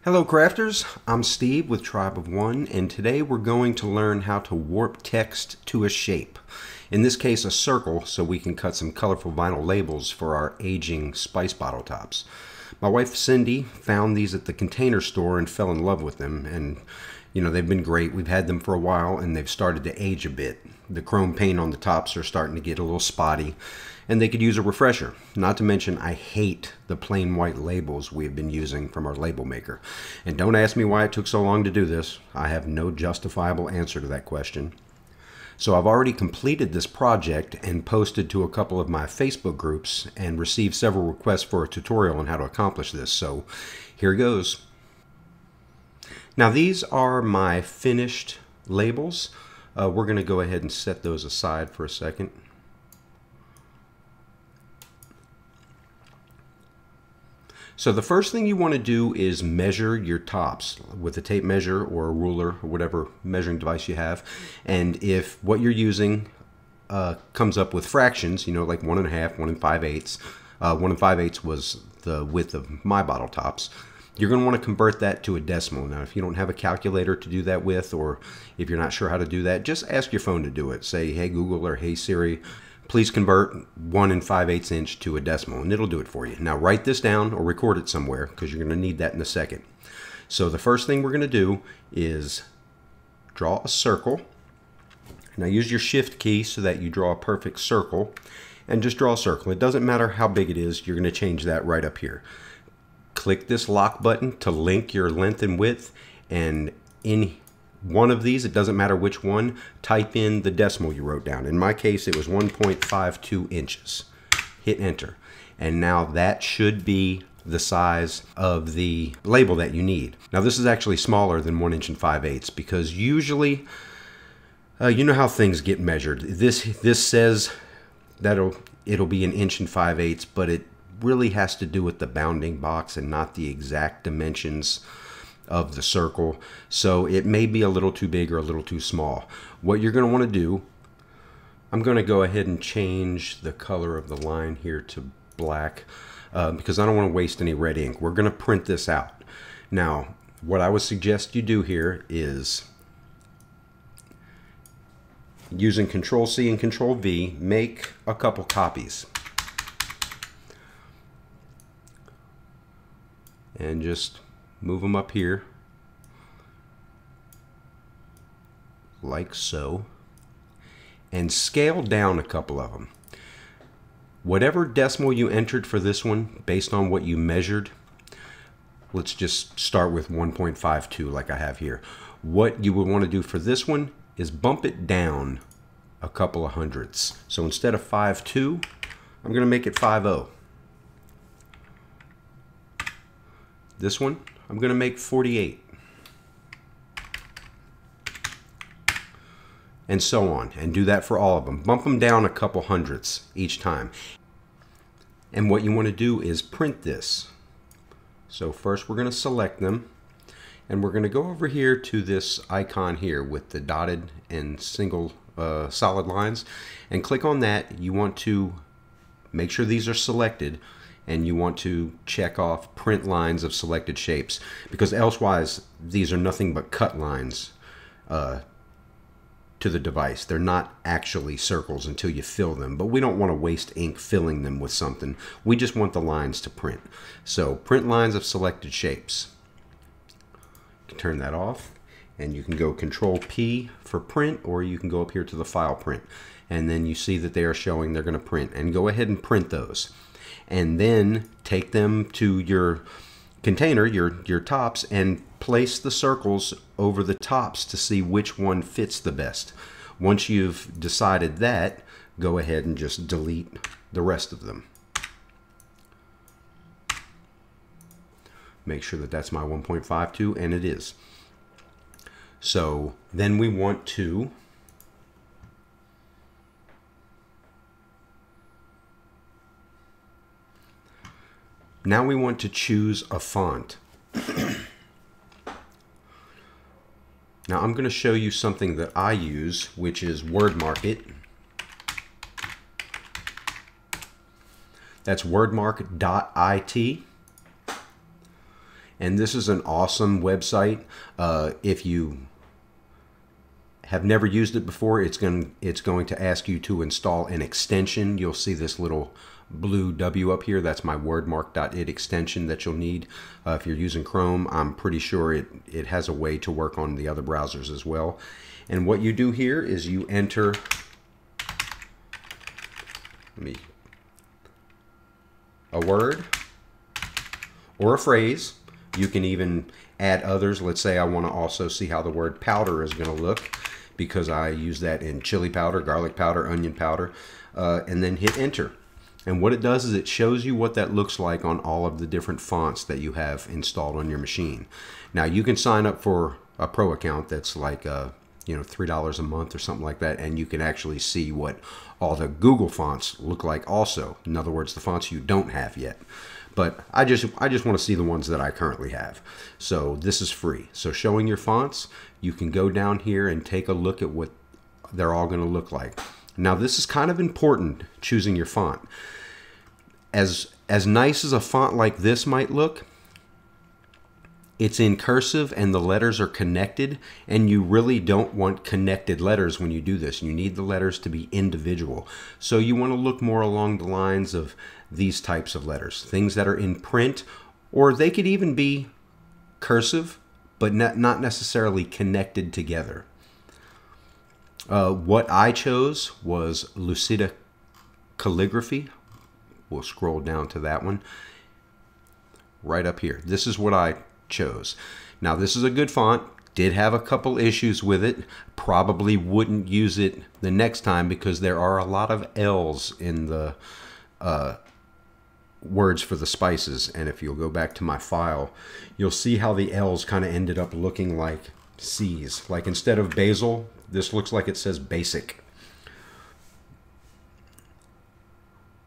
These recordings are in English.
Hello crafters, I'm Steve with Tribe of One, and today we're going to learn how to warp text to a shape. In this case a circle, so we can cut some colorful vinyl labels for our aging spice bottle tops. My wife Cindy found these at the Container Store and fell in love with them, and they've been great. We've had them for a while and they've started to age a bit. The chrome paint on the tops are starting to get a little spotty, and they could use a refresher. Not to mention, I hate the plain white labels we have been using from our label maker. And don't ask me why it took so long to do this. I have no justifiable answer to that question. So I've already completed this project and posted to a couple of my Facebook groups and received several requests for a tutorial on how to accomplish this. So here goes. Now these are my finished labels. We're going to go ahead and set those aside for a second. So the first thing you want to do is measure your tops with a tape measure or a ruler or whatever measuring device you have. And if what you're using comes up with fractions, like 1.5, 1 5/8, 1 5/8 was the width of my bottle tops, you're going to want to convert that to a decimal. Now, if you don't have a calculator to do that with, or if you're not sure how to do that, just ask your phone to do it. Say, hey Google or hey Siri, please convert 1 5/8 inch to a decimal, and it'll do it for you. Now write this down or record it somewhere because you're going to need that in a second. So the first thing we're going to do is draw a circle. Now use your shift key so that you draw a perfect circle, and just draw a circle. It doesn't matter how big it is, you're going to change that right up here. Click this lock button to link your length and width, and in one of these, it doesn't matter which one, type in the decimal you wrote down. In my case, it was 1.52 inches. Hit enter. And now that should be the size of the label that you need. Now this is actually smaller than 1 inch and 5/8 because usually, you know how things get measured. This says that it'll be 1 inch and 5/8, but it really has to do with the bounding box and not the exact dimensions of the circle. So it may be a little too big or a little too small. What you're going to want to do, I'm going to go ahead and change the color of the line here to black because I don't want to waste any red ink. We're going to print this out. Now what I would suggest you do here is, using Control-C and Control-V, make a couple copies. And just move them up here like so, and scale down a couple of them. Whatever decimal you entered for this one, based on what you measured, let's just start with 1.52 like I have here. What you would want to do for this one is bump it down a couple of hundredths. So instead of 5.2, I'm going to make it 5.0. This one, I'm going to make 48. And so on. And do that for all of them. Bump them down a couple hundredths each time. And what you want to do is print this. So first we're going to select them. And we're going to go over here to this icon here with the dotted and single solid lines. And click on that. You want to make sure these are selected. And you want to check off print lines of selected shapes, because elsewise these are nothing but cut lines to the device. They're not actually circles until you fill them, but we don't want to waste ink filling them with something. We just want the lines to print. So print lines of selected shapes. You can turn that off, and you can go Control-P for print, or you can go up here to the file print, and then you see that they are showing they're going to print, and go ahead and print those. And then take them to your container, your tops, and place the circles over the tops to see which one fits the best. Once you've decided that, go ahead and just delete the rest of them. Make sure that that's my 1.52, and it is. So then we want to choose a font. Now I'm going to show you something that I use, which is WordMark-It. That's wordmark.it. And this is an awesome website. If you have never used it before, it's going to ask you to install an extension. You'll see this little blue W up here. That's my wordmark.it extension that you'll need. If you're using Chrome, I'm pretty sure it has a way to work on the other browsers as well. And what you do here is you enter, a word or a phrase. You can even add others. Let's say I want to also see how the word powder is going to look, because I use that in chili powder, garlic powder, onion powder, and then hit enter. And what it does is it shows you what that looks like on all of the different fonts that you have installed on your machine. Now you can sign up for a pro account that's like $3 a month or something like that, and you can actually see what all the Google fonts look like also. In other words, the fonts you don't have yet. But I just want to see the ones that I currently have. So this is free. So showing your fonts, you can go down here and take a look at what they're all going to look like. Now this is kind of important, choosing your font. As nice as a font like this might look, it's in cursive and the letters are connected, and you really don't want connected letters when you do this. You need the letters to be individual. So you want to look more along the lines of these types of letters, things that are in print, or they could even be cursive, but not necessarily connected together. What I chose was Lucida Calligraphy. We'll scroll down to that one right up here. This is what I chose. Now this is a good font. Did have a couple issues with it. Probably wouldn't use it the next time because there are a lot of L's in the words for the spices. And if you'll go back to my file, you'll see how the L's kind of ended up looking like C's. Like instead of basil, this looks like it says basic.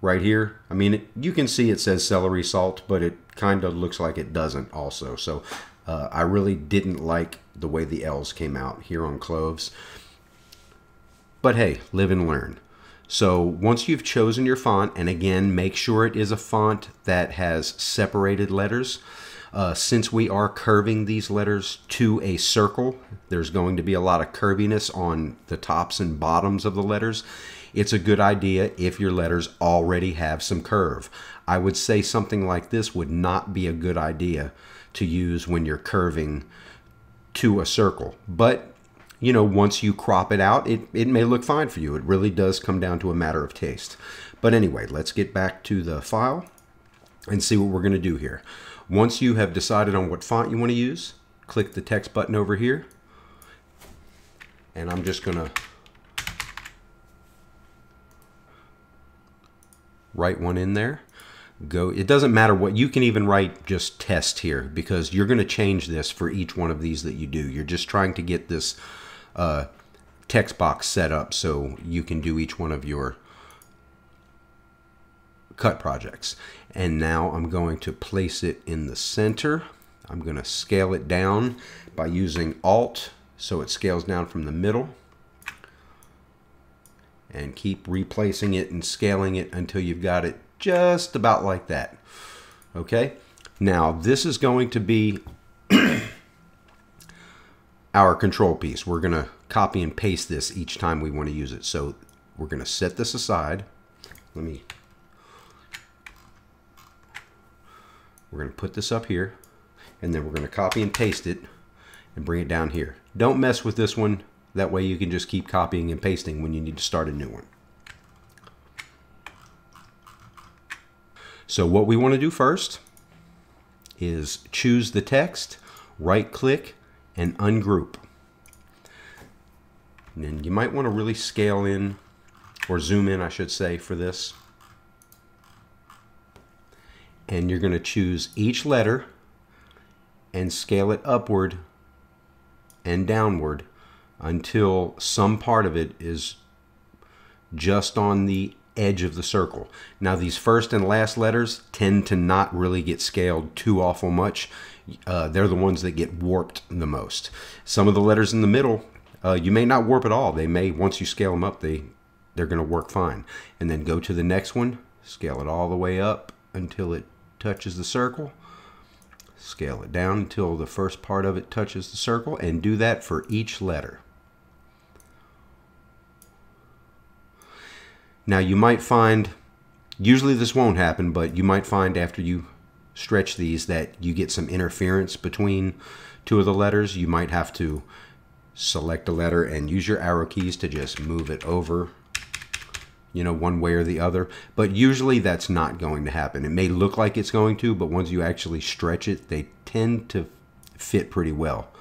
Right here, I mean, you can see it says celery salt, but it kind of looks like it doesn't also. So I really didn't like the way the L's came out here on cloves. But hey, live and learn. So once you've chosen your font, and again, make sure it is a font that has separated letters. Since we are curving these letters to a circle, there's going to be a lot of curviness on the tops and bottoms of the letters. It's a good idea if your letters already have some curve. I would say something like this would not be a good idea to use when you're curving to a circle. But, you know, once you crop it out, it may look fine for you. It really does come down to a matter of taste. But anyway, let's get back to the file and see what we're going to do here. Once you have decided on what font you want to use, click the text button over here. And I'm just going to write one in there. It doesn't matter what, you can even write just test here, because you're going to change this for each one of these that you do. You're just trying to get this text box set up so you can do each one of your cut projects. And now I'm going to place it in the center. I'm going to scale it down by using Alt so it scales down from the middle. And keep replacing it and scaling it until you've got it just about like that. Okay, now this is going to be our control piece. We're going to copy and paste this each time we want to use it. So we're going to set this aside. We're going to put this up here, and then we're going to copy and paste it and bring it down here. Don't mess with this one. That way you can just keep copying and pasting when you need to start a new one. So what we want to do first is choose the text, right click, and ungroup. And then you might want to really scale in, or zoom in I should say, for this. And you're going to choose each letter and scale it upward and downward until some part of it is just on the edge of the circle. Now these first and last letters tend to not really get scaled too awful much. They're the ones that get warped the most. Some of the letters in the middle, you may not warp at all. They may, once you scale them up, they're going to work fine. And then go to the next one, scale it all the way up until it touches the circle. Scale it down until the first part of it touches the circle, and do that for each letter. Now you might find, usually this won't happen, but you might find after you stretch these that you get some interference between two of the letters. You might have to select a letter and use your arrow keys to just move it over, you know, one way or the other. But usually that's not going to happen. It may look like it's going to, but once you actually stretch it, they tend to fit pretty well.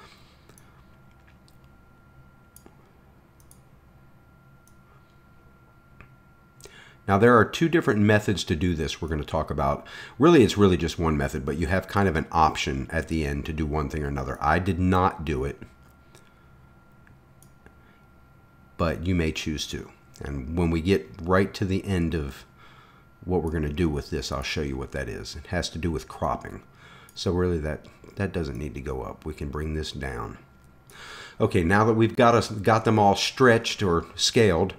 Now there are two different methods to do this we're going to talk about. Really, it's really just one method, but you have kind of an option at the end to do one thing or another. I did not do it, but you may choose to. And when we get right to the end of what we're going to do with this, I'll show you what that is. It has to do with cropping. So really that doesn't need to go up. We can bring this down. Okay, now that we've got them all stretched or scaled,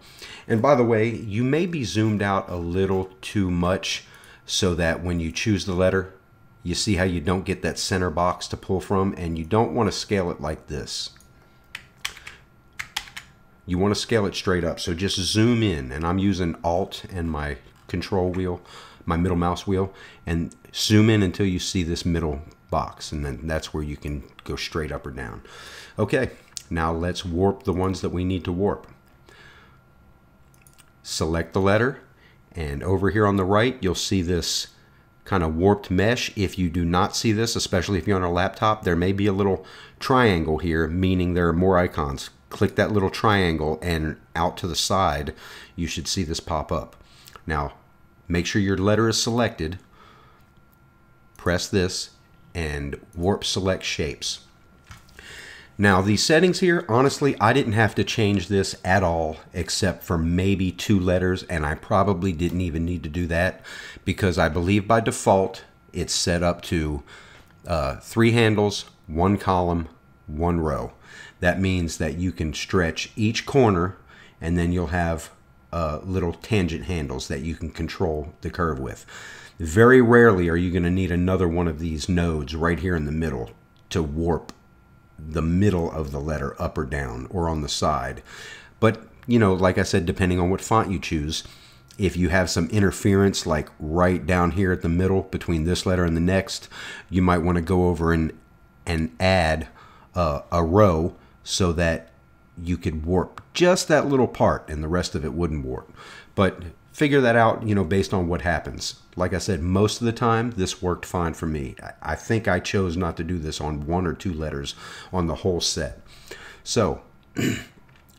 and by the way, you may be zoomed out a little too much so that when you choose the letter, you see how you don't get that center box to pull from, and you don't want to scale it like this. You want to scale it straight up, so just zoom in, and I'm using Alt and my control wheel, my middle mouse wheel, and zoom in until you see this middle box, and then that's where you can go straight up or down. Okay, now let's warp the ones that we need to warp. Select the letter, and over here on the right you'll see this kind of warped mesh. If you do not see this, especially if you're on a laptop, there may be a little triangle here, meaning there are more icons. Click that little triangle, and out to the side you should see this pop up. Now make sure your letter is selected, press this, and warp select shapes. Now these settings here, honestly, I didn't have to change this at all except for maybe 2 letters, and I probably didn't even need to do that because I believe by default it's set up to 3 handles, 1 column, 1 row. That means that you can stretch each corner, and then you'll have little tangent handles that you can control the curve with. Very rarely are you going to need another one of these nodes right here in the middle to warp the middle of the letter up or down or on the side. But, you know, like I said, depending on what font you choose, if you have some interference like right down here at the middle between this letter and the next, you might want to go over and add a row so that you could warp just that little part and the rest of it wouldn't warp. But figure that out, you know, based on what happens. Like I said, most of the time this worked fine for me. I think I chose not to do this on 1 or 2 letters on the whole set. So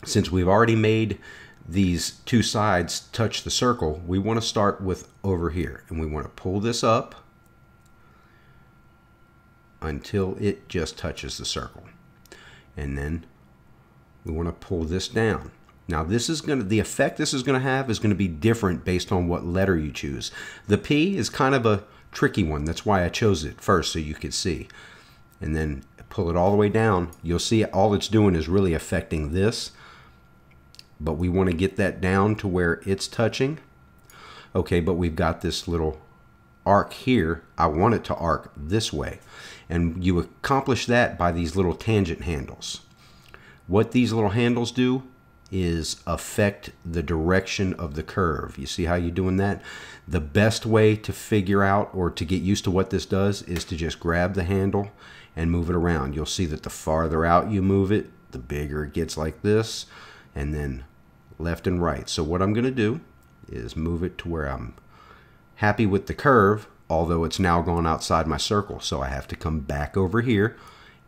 since we've already made these 2 sides touch the circle, we want to start with over here, and we want to pull this up until it just touches the circle, and then we want to pull this down. Now this is going to, the effect this is going to have is going to be different based on what letter you choose. The P is kind of a tricky one. That's why I chose it first so you could see. And then pull it all the way down. You'll see all it's doing is really affecting this. But we want to get that down to where it's touching. Okay, but we've got this little arc here. I want it to arc this way. And you accomplish that by these little tangent handles. What these little handles do is affect the direction of the curve. You see how you're doing that? The best way to figure out or to get used to what this does is to just grab the handle and move it around. You'll see that the farther out you move it, the bigger it gets like this, and then left and right. So what I'm going to do is move it to where I'm happy with the curve, although it's now gone outside my circle. So I have to come back over here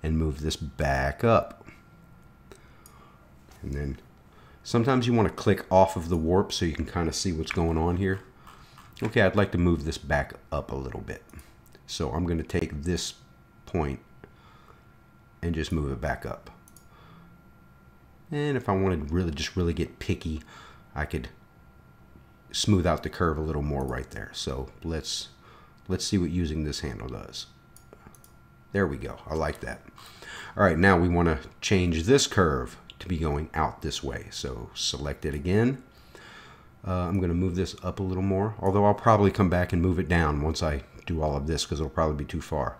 and move this back up. And then sometimes you want to click off of the warp so you can kind of see what's going on here. Okay, I'd like to move this back up a little bit. So I'm going to take this point and just move it back up. And if I wanted to really get picky, I could smooth out the curve a little more right there. So let's see what using this handle does. There we go. I like that. All right, now we want to change this curve to be going out this way. So select it again. I'm going to move this up a little more, although I'll probably come back and move it down once I do all of this because it'll probably be too far.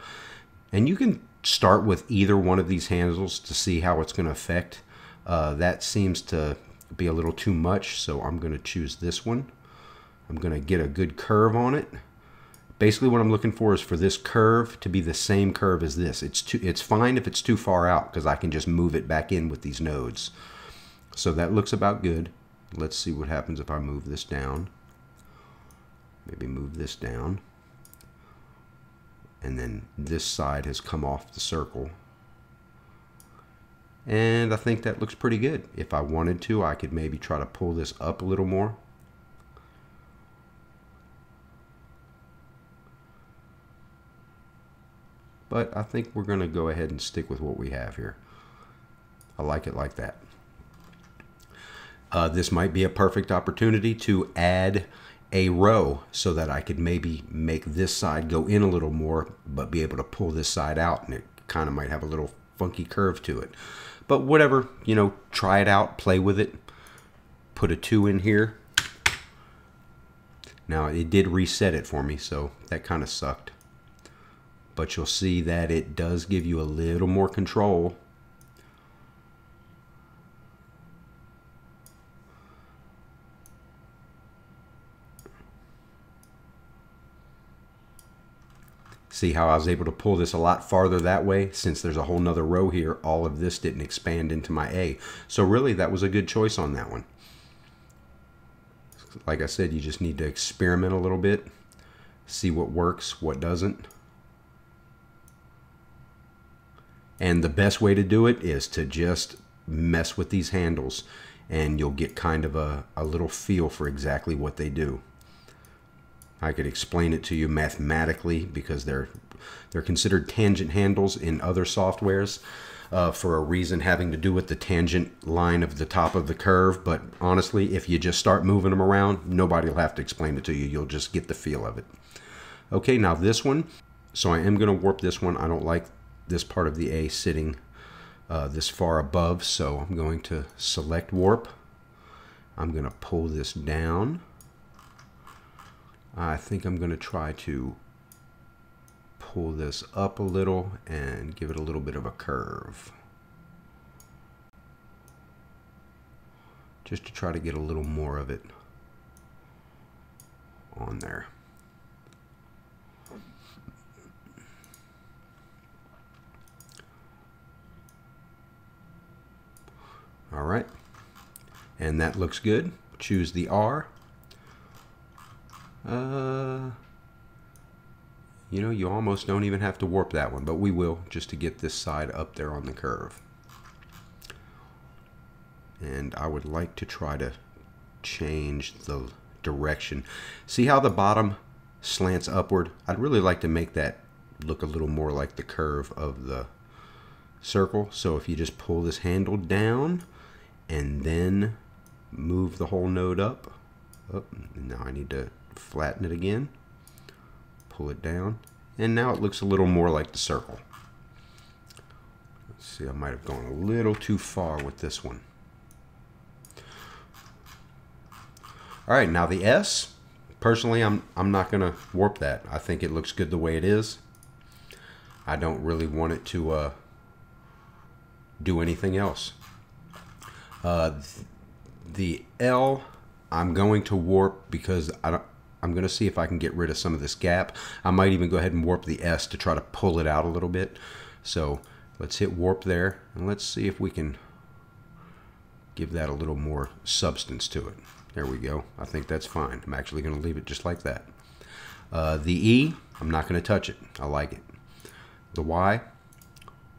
And you can start with either one of these handles to see how it's going to affect. That seems to be a little too much, so I'm going to choose this one. I'm going to get a good curve on it. Basically what I'm looking for is for this curve to be the same curve as this. It's fine if it's too far out because I can just move it back in with these nodes. So that looks about good. Let's see what happens if I move this down. Maybe move this down. And then this side has come off the circle. And I think that looks pretty good. If I wanted to, I could maybe try to pull this up a little more. But I think we're going to go ahead and stick with what we have here. I like it like that. This might be a perfect opportunity to add a row so that I could maybe make this side go in a little more, but be able to pull this side out, and it kind of might have a little funky curve to it. But whatever, you know, try it out, play with it. Put a 2 in here. Now it did reset it for me, so that kind of sucked. But you'll see that it does give you a little more control. See how I was able to pull this a lot farther that way? Since there's a whole nother row here, all of this didn't expand into my A. So really, that was a good choice on that one. Like I said, you just need to experiment a little bit, see what works, what doesn't. And the best way to do it is to just mess with these handles, and you'll get kind of a little feel for exactly what they do. I could explain it to you mathematically because they're considered tangent handles in other softwares for a reason having to do with the tangent line of the top of the curve. But honestly, if you just start moving them around, nobody will have to explain it to you. You'll just get the feel of it. Okay, now this one. So I am going to warp this one. I don't like this part of the A sitting this far above, so I'm going to select warp. I'm going to pull this down. I think I'm going to try to pull this up a little and give it a little bit of a curve. Just to try to get a little more of it on there. All right. And that looks good. Choose the R. You know, you almost don't even have to warp that one, but we will, just to get this side up there on the curve. And I would like to try to change the direction. See how the bottom slants upward? I'd really like to make that look a little more like the curve of the circle. So if you just pull this handle down and then move the whole node up. Oh, now I need to flatten it again. Pull it down. And now it looks a little more like the circle. Let's see, I might have gone a little too far with this one. All right, now the S. Personally, I'm not going to warp that. I think it looks good the way it is. I don't really want it to do anything else. The L, I'm going to warp because I'm going to see if I can get rid of some of this gap. I might even go ahead and warp the S to try to pull it out a little bit. So let's hit warp there, and let's see if we can give that a little more substance to it. There we go. I think that's fine. I'm actually going to leave it just like that. The E, I'm not going to touch it. I like it. The Y,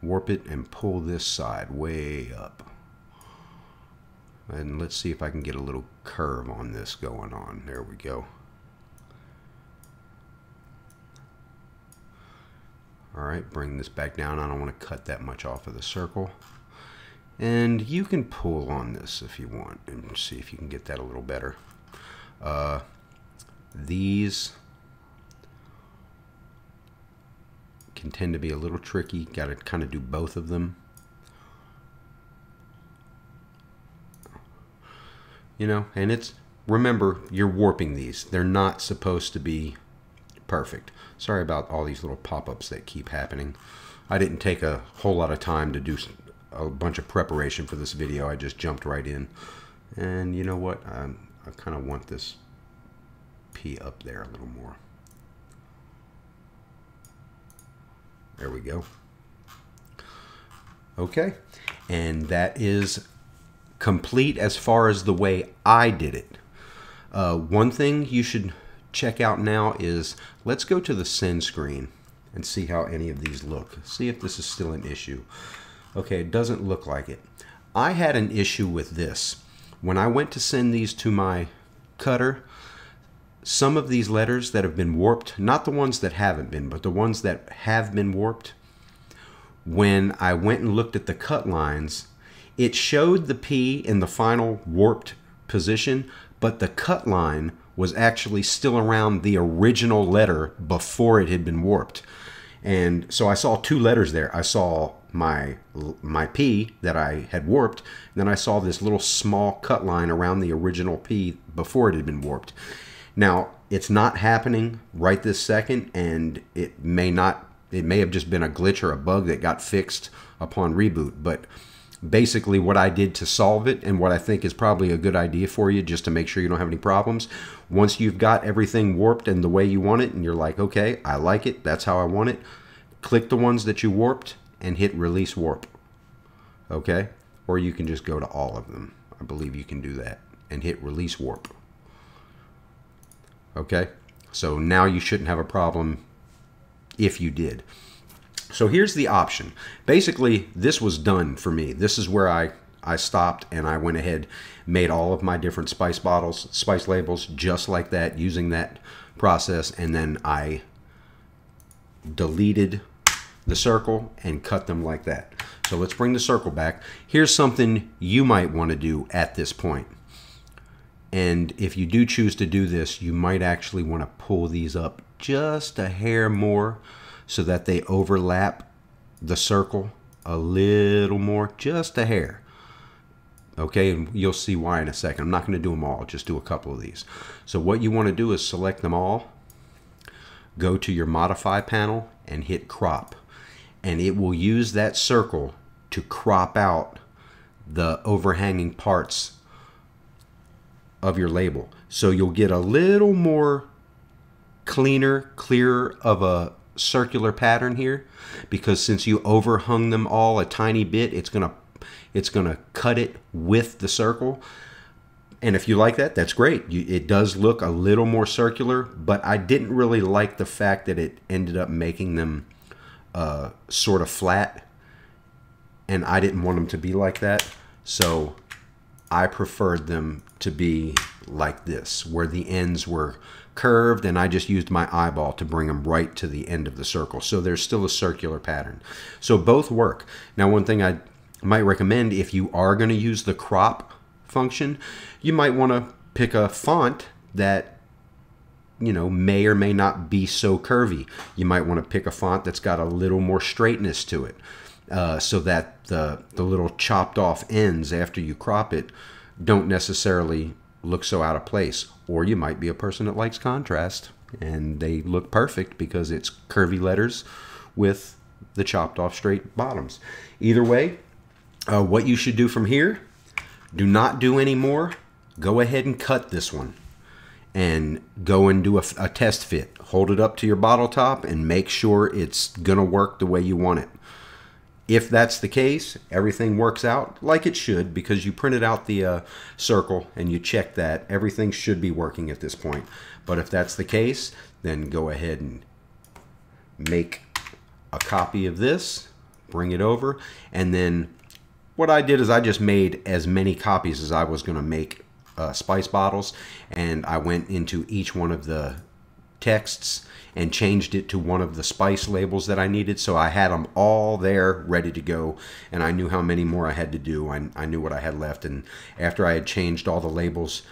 warp it and pull this side way up. And let's see if I can get a little curve on this going on. There we go. All right, bring this back down. I don't want to cut that much off of the circle. And you can pull on this if you want and see if you can get that a little better. These can tend to be a little tricky. Got to kind of do both of them. You know, and it's, remember, you're warping these. They're not supposed to be perfect. Sorry about all these little pop-ups that keep happening. I didn't take a whole lot of time to do a bunch of preparation for this video. I just jumped right in. And you know what? I kind of want this P up there a little more. There we go. Okay. And that is complete as far as the way I did it. One thing you should check out now is, let's go to the send screen and see how any of these look. See if this is still an issue. Okay, it doesn't look like it. I had an issue with this. When I went to send these to my cutter, some of these letters that have been warped, not the ones that haven't been, but the ones that have been warped, when I went and looked at the cut lines, it showed the P in the final warped position, but the cut line was actually still around the original letter before it had been warped. And so I saw two letters there. I saw my P that I had warped, and then I saw this little small cut line around the original P before it had been warped. Now, it's not happening right this second, and it may have just been a glitch or a bug that got fixed upon reboot. But basically what I did to solve it, and what I think is probably a good idea for you just to make sure you don't have any problems, once you've got everything warped and the way you want it, and you're like, okay, I like it, that's how I want it, click the ones that you warped and hit release warp. Okay? Or you can just go to all of them. I believe you can do that and hit release warp. Okay? So now you shouldn't have a problem if you did. So here's the option. Basically, this was done for me. This is where I stopped, and I went ahead, made all of my different spice bottles, spice labels, just like that, using that process, and then I deleted the circle and cut them like that. So let's bring the circle back. Here's something you might want to do at this point. And if you do choose to do this, you might actually want to pull these up just a hair more so that they overlap the circle a little more, just a hair. Okay, and you'll see why in a second. I'm not going to do them all, just do a couple of these. So what you want to do is select them all, go to your modify panel and hit crop. And it will use that circle to crop out the overhanging parts of your label. So you'll get a little more cleaner, clearer of a circular pattern here, because since you overhung them all a tiny bit, it's gonna cut it with the circle. And if you like that, that's great. It does look a little more circular, but I didn't really like the fact that it ended up making them sort of flat, and I didn't want them to be like that. So I preferred them to be like this, where the ends were curved, and I just used my eyeball to bring them right to the end of the circle. So there's still a circular pattern. So both work. Now, one thing I might recommend, if you are going to use the crop function, you might want to pick a font that, you know, may or may not be so curvy. You might want to pick a font that's got a little more straightness to it, so that the little chopped off ends after you crop it don't necessarily look so out of place. Or you might be a person that likes contrast and they look perfect because it's curvy letters with the chopped off straight bottoms. Either way, what you should do from here, do not do any more. Go ahead and cut this one and go and do a test fit. Hold it up to your bottle top and make sure it's gonna work the way you want it. If that's the case, everything works out like it should, because you printed out the circle and you checked that. Everything should be working at this point. But if that's the case, then go ahead and make a copy of this, bring it over, and then what I did is I just made as many copies as I was going to make spice bottles, and I went into each one of the texts and changed it to one of the spice labels that I needed. So I had them all there ready to go, and I knew how many more I had to do. I knew what I had left, and after I had changed all the labels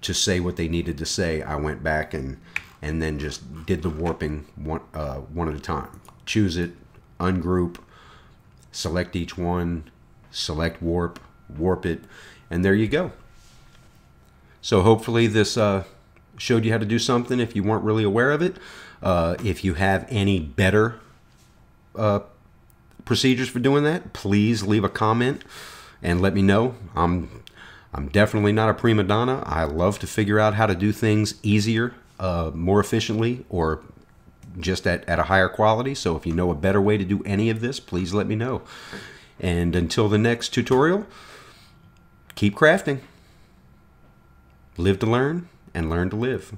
to say what they needed to say, I went back and then just did the warping one at a time. Choose it, ungroup, select each one, select warp, warp it, and there you go. So hopefully this showed you how to do something if you weren't really aware of it. If you have any better procedures for doing that, please leave a comment and let me know. I'm definitely not a prima donna. I love to figure out how to do things easier, more efficiently, or just at a higher quality. So if you know a better way to do any of this, please let me know. And until the next tutorial, keep crafting. Live to learn and learn to live.